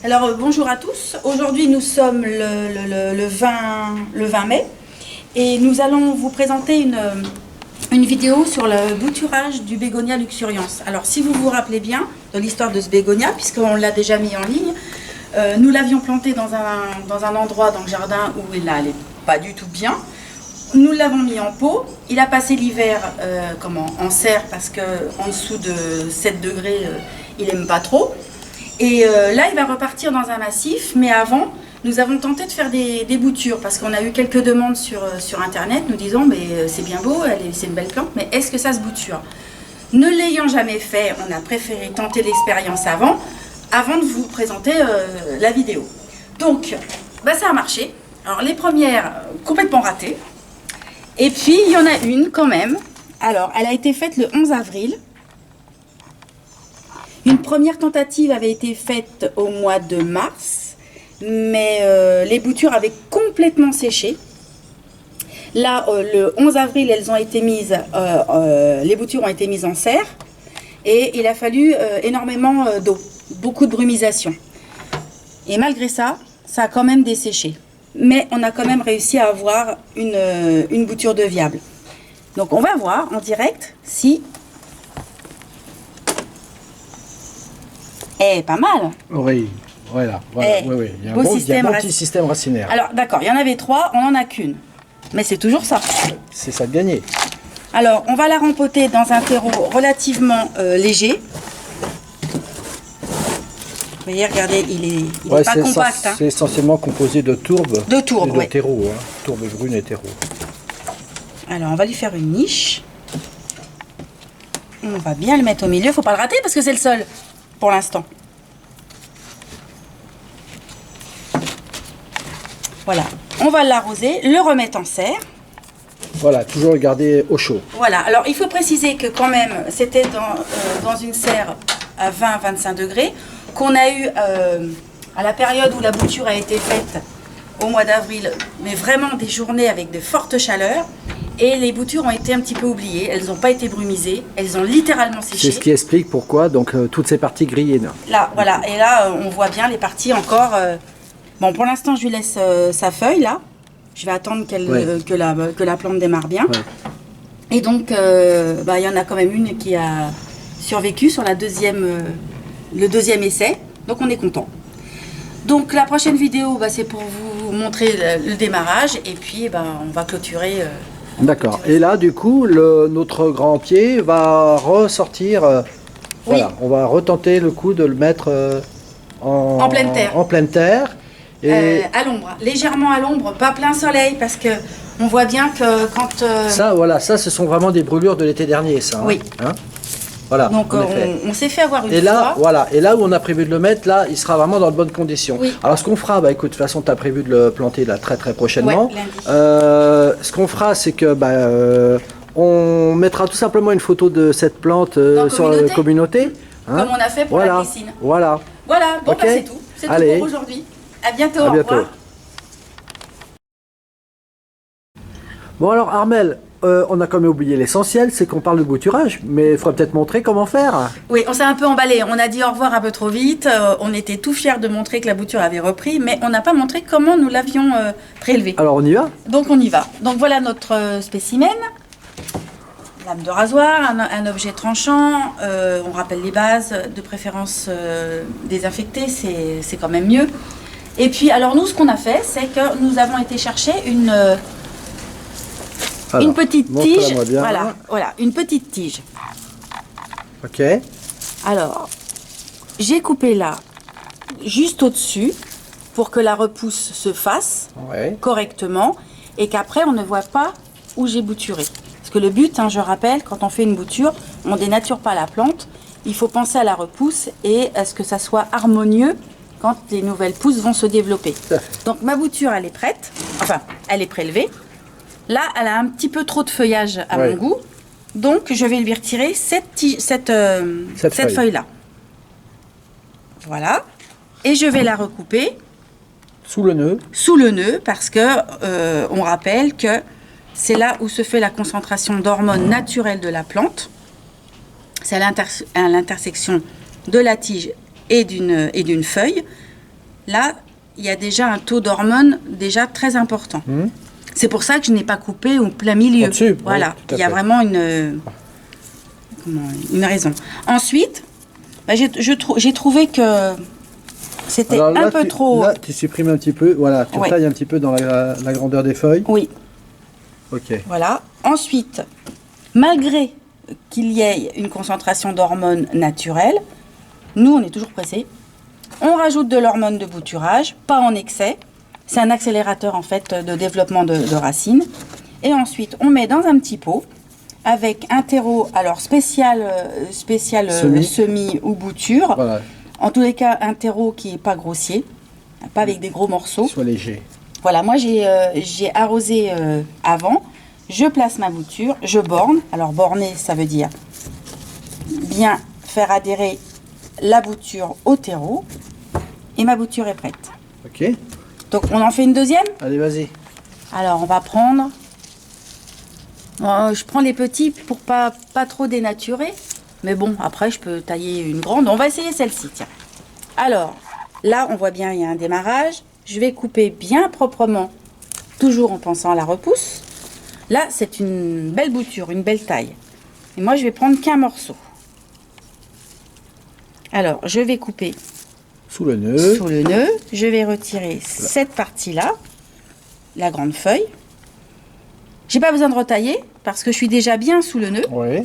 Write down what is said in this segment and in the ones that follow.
Alors bonjour à tous, aujourd'hui nous sommes le 20 mai et nous allons vous présenter une vidéo sur le bouturage du bégonia luxurians. Alors si vous vous rappelez bien de l'histoire de ce bégonia, puisqu'on l'a déjà mis en ligne, nous l'avions planté dans un endroit dans le jardin où il n'allait pas du tout bien. Nous l'avons mis en pot, il a passé l'hiver en serre parce qu'en dessous de 7 degrés il n'aime pas trop. Et là, il va repartir dans un massif, mais avant, nous avons tenté de faire des boutures, parce qu'on a eu quelques demandes sur Internet, nous disant, mais c'est bien beau, c'est une belle plante, mais est-ce que ça se bouture? Ne l'ayant jamais fait, on a préféré tenter l'expérience avant de vous présenter la vidéo. Donc, ça a marché. Alors, les premières, complètement ratées. Et puis, il y en a une quand même. Alors, elle a été faite le 11 avril. Une première tentative avait été faite au mois de mars, mais les boutures avaient complètement séché. Là, le 11 avril, elles ont été mises, les boutures ont été mises en serre et il a fallu énormément d'eau, beaucoup de brumisation. Et malgré ça, ça a quand même desséché. Mais on a quand même réussi à avoir une bouture de viable. Donc on va voir en direct si... Eh, pas mal. Oui, voilà. Oui. Il y a un bon petit système racinaire. Alors, d'accord, il y en avait 3, on n'en a qu'une. Mais c'est toujours ça. C'est ça de gagner. Alors, on va la rempoter dans un terreau relativement léger. Vous voyez, regardez, il est pas compact. C'est essentiellement composé de tourbes. De tourbes, et de terreau. Tourbes brunes et terreau. Alors, on va lui faire une niche. On va bien le mettre au milieu. Il ne faut pas le rater parce que c'est le seul. Pour l'instant. Voilà, on va l'arroser, le remettre en serre. Voilà, toujours le garder au chaud. Voilà, alors il faut préciser que quand même, c'était dans une serre à 20-25 degrés, qu'on a eu à la période où la bouture a été faite, au mois d'avril, mais vraiment des journées avec de fortes chaleurs. Et les boutures ont été un petit peu oubliées, elles n'ont pas été brumisées, elles ont littéralement séché. C'est ce qui explique pourquoi donc toutes ces parties grillées. Là, voilà, et là on voit bien les parties encore. Bon, pour l'instant je lui laisse sa feuille là. Je vais attendre que la plante démarre bien. Ouais. Et donc il y en a quand même une qui a survécu sur le deuxième essai, donc on est content. Donc la prochaine vidéo, c'est pour vous montrer le démarrage et puis on va clôturer. D'accord. Et là, du coup, notre grand pied va ressortir. Oui. Voilà, on va retenter le coup de le mettre en pleine terre. En pleine terre. Et à l'ombre, légèrement à l'ombre, pas plein soleil, parce que on voit bien que quand... Ça, ce sont vraiment des brûlures de l'été dernier, ça. Oui. Hein, voilà, donc on s'est fait avoir une fois. Là, voilà, et là où on a prévu de le mettre, là, il sera vraiment dans de bonnes conditions. Oui. Alors ce qu'on fera, écoute, de toute façon, tu as prévu de le planter là très prochainement. Ouais, ce qu'on fera, c'est que on mettra tout simplement une photo de cette plante sur la communauté. Hein, comme on a fait pour la piscine. Voilà. Voilà, bon okay. C'est tout. C'est tout pour aujourd'hui. À bientôt. Au revoir. Bon alors Armelle, on a quand même oublié l'essentiel, c'est qu'on parle de bouturage, mais il faudrait peut-être montrer comment faire. Oui, on s'est un peu emballé, on a dit au revoir un peu trop vite, on était tout fiers de montrer que la bouture avait repris, mais on n'a pas montré comment nous l'avions prélevé. Alors on y va? Donc on y va. Donc voilà notre spécimen, lame de rasoir, un objet tranchant, on rappelle les bases, de préférence désinfectées, c'est quand même mieux. Et puis alors nous ce qu'on a fait, c'est que nous avons été chercher une petite tige, voilà, une petite tige. Ok. Alors, j'ai coupé là, juste au-dessus, pour que la repousse se fasse correctement et qu'après on ne voit pas où j'ai bouturé. Parce que le but, je rappelle, quand on fait une bouture, on ne dénature pas la plante. Il faut penser à la repousse et à ce que ça soit harmonieux quand les nouvelles pousses vont se développer. Donc ma bouture, elle est prête, enfin, elle est prélevée. Là, elle a un petit peu trop de feuillage à mon goût, donc je vais lui retirer cette feuille-là. Voilà, et je vais la recouper sous le nœud. Sous le nœud, parce que on rappelle que c'est là où se fait la concentration d'hormones naturelles de la plante. C'est à l'intersection de la tige et d'une feuille. Là, il y a déjà un taux d'hormones déjà très important. C'est pour ça que je n'ai pas coupé au plein milieu. Au-dessus, voilà, oui, il y a vraiment une raison. Ensuite, bah, j'ai trouvé que c'était un peu trop... Là, tu supprimes un petit peu, voilà, tu tailles un petit peu dans la grandeur des feuilles. Oui. Ok. Voilà. Ensuite, malgré qu'il y ait une concentration d'hormones naturelles, nous, on est toujours pressés. On rajoute de l'hormone de bouturage, pas en excès. C'est un accélérateur, en fait, de développement de racines. Et ensuite, on met dans un petit pot avec un terreau, alors spécial semis ou bouture. Voilà. En tous les cas, un terreau qui n'est pas grossier, pas avec des gros morceaux. Soit léger. Voilà, moi j'ai arrosé avant, je place ma bouture, je borne. Alors borner, ça veut dire bien faire adhérer la bouture au terreau. Et ma bouture est prête. Ok. Donc on en fait une deuxième? Allez, vas-y. Alors on va prendre... je prends les petits pour pas trop dénaturer. Mais bon, après je peux tailler une grande. On va essayer celle-ci, tiens. Alors, là on voit bien, il y a un démarrage. Je vais couper bien proprement, toujours en pensant à la repousse. Là, c'est une belle bouture, une belle taille. Et moi, je vais prendre qu'un morceau. Alors, je vais couper sous le nœud. Sous le nœud. Je vais retirer cette partie-là, la grande feuille. J'ai pas besoin de retailler parce que je suis déjà bien sous le nœud. Oui.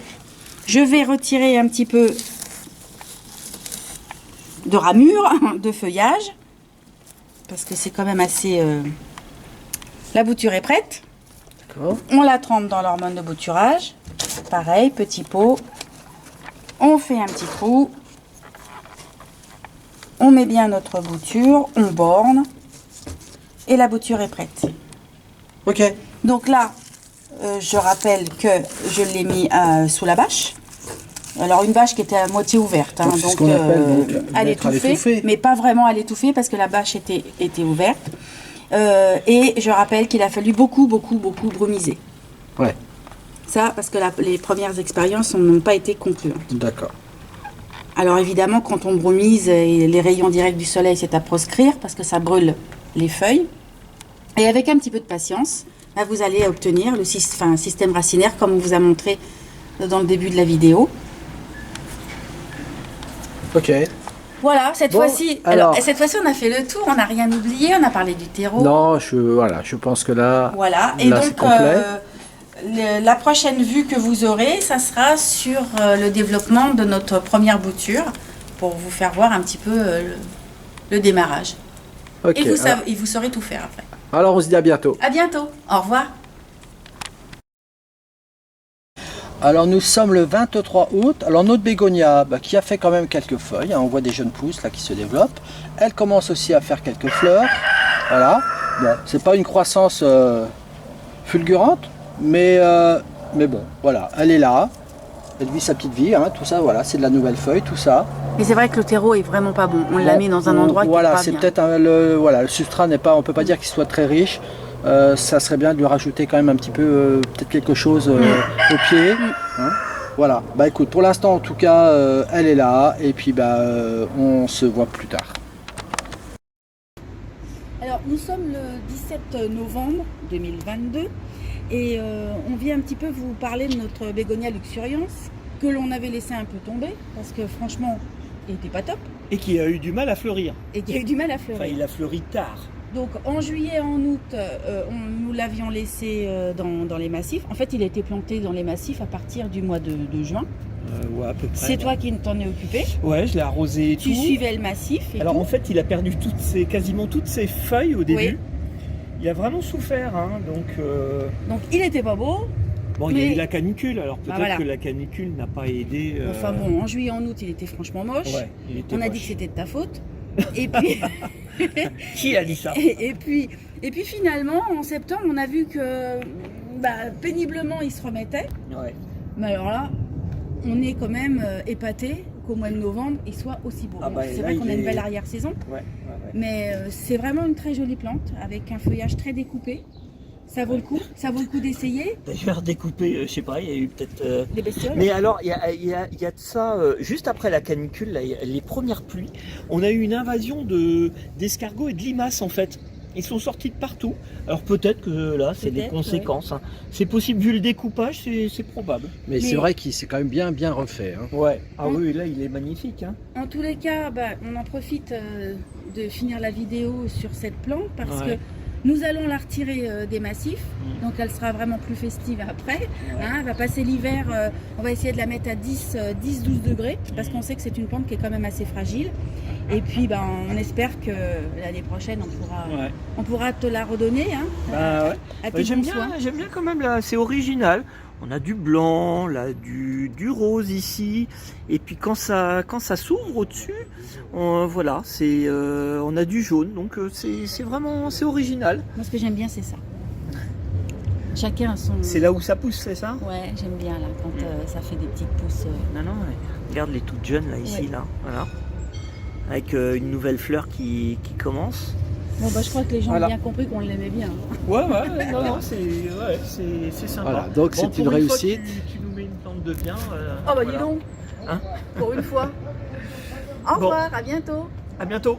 Je vais retirer un petit peu de ramure, de feuillage. Parce que c'est quand même assez... La bouture est prête. D'accord. On la trempe dans l'hormone de bouturage. Pareil, petit pot. On fait un petit trou. On met bien notre bouture. On borne. Et la bouture est prête. Ok. Donc là, je rappelle que je l'ai mis sous la bâche. Alors une bâche qui était à moitié ouverte, hein, donc à l'étouffer, mais pas vraiment à l'étouffer parce que la bâche était ouverte. Et je rappelle qu'il a fallu beaucoup brumiser. Ouais. Ça parce que les premières expériences n'ont pas été concluantes. D'accord. Alors évidemment, quand on brumise, les rayons directs du soleil, c'est à proscrire parce que ça brûle les feuilles. Et avec un petit peu de patience, là, vous allez obtenir un système racinaire comme on vous a montré dans le début de la vidéo. Ok. Voilà, cette fois-ci, on a fait le tour, on n'a rien oublié, on a parlé du terreau. Non, je pense que là, voilà. Et donc, la prochaine vue que vous aurez, ça sera sur le développement de notre première bouture, pour vous faire voir un petit peu le démarrage. Okay, et vous saurez tout faire après. Alors, on se dit à bientôt. À bientôt, au revoir. Alors nous sommes le 23 août, alors notre bégonia qui a fait quand même quelques feuilles, hein, on voit des jeunes pousses là qui se développent, elle commence aussi à faire quelques fleurs, voilà, bon, c'est pas une croissance fulgurante, mais bon, voilà, elle est là, elle vit sa petite vie, hein, tout ça, voilà, c'est de la nouvelle feuille, tout ça. Mais c'est vrai que le terreau est vraiment pas bon, on l'a mis dans un endroit qui est pas bien. Voilà, c'est peut-être le substrat n'est pas, on peut pas dire qu'il soit très riche. Ça serait bien de lui rajouter quand même un petit peu, peut-être quelque chose au pied. Hein, voilà, bah écoute, pour l'instant en tout cas, elle est là et puis on se voit plus tard. Alors nous sommes le 17 novembre 2022 et on vient un petit peu vous parler de notre bégonia luxurians que l'on avait laissé un peu tomber parce que franchement, il n'était pas top. Et qui a eu du mal à fleurir. Enfin, il a fleuri tard. Donc en juillet, en août, nous l'avions laissé dans les massifs. En fait, il a été planté dans les massifs à partir du mois de juin. Ouais, à peu près. C'est toi qui t'en es occupé? Ouais, je l'ai arrosé et tu tout. Tu suivais le massif et Alors tout. en fait, il a perdu quasiment toutes ses feuilles au début. Oui. Il a vraiment souffert, hein, donc il était pas beau. Bon, il y a eu la canicule, alors peut-être voilà. que la canicule n'a pas aidé. Enfin bon, en juillet, en août, il était franchement moche. Ouais, il était On a moche. dit que c'était de ta faute. Et puis... Qui a dit ça? et puis finalement, en septembre, on a vu que péniblement, il se remettait. Ouais. Mais alors là, on est quand même épaté qu'au mois de novembre, il soit aussi beau. C'est vrai qu'on a une belle arrière-saison, ouais. mais c'est vraiment une très jolie plante, avec un feuillage très découpé. Ça vaut le coup? Ça vaut le coup d'essayer? D'ailleurs, découpé, je sais pas, il y a eu peut-être... Des bestioles? Mais alors, il y a de ça, juste après la canicule, là, les premières pluies, on a eu une invasion d'escargots et de limaces en fait. Ils sont sortis de partout. Alors peut-être que là, c'est des conséquences. Ouais. Hein. C'est possible, vu le découpage, c'est probable. Mais c'est vrai qu'il s'est quand même bien refait. Hein. Ouais. Ah oui, là, il est magnifique. Hein. En tous les cas, on en profite de finir la vidéo sur cette plante parce que nous allons la retirer des massifs, donc elle sera vraiment plus festive après. Ouais. Hein, elle va passer l'hiver, on va essayer de la mettre à 10-12 degrés, parce qu'on sait que c'est une plante qui est quand même assez fragile. Et puis on espère que l'année prochaine on pourra te la redonner. Hein, j'aime bien quand même, là, c'est original. On a du blanc, là, du rose ici, et puis quand ça s'ouvre au-dessus, voilà, on a du jaune, donc c'est vraiment original. Moi, ce que j'aime bien, c'est ça. Chacun a son... C'est là où ça pousse, c'est ça? Ouais, j'aime bien là quand ça fait des petites pousses. Non, regarde les toutes jeunes là ici, là, voilà, avec une nouvelle fleur qui commence. Bon je crois que les gens ont bien compris qu'on l'aimait bien. Ouais, non, c'est sympa. Voilà, donc c'est une réussite. Tu nous mets une plante de bien. Dis donc. Hein, pour une fois. Au revoir, à bientôt. À bientôt.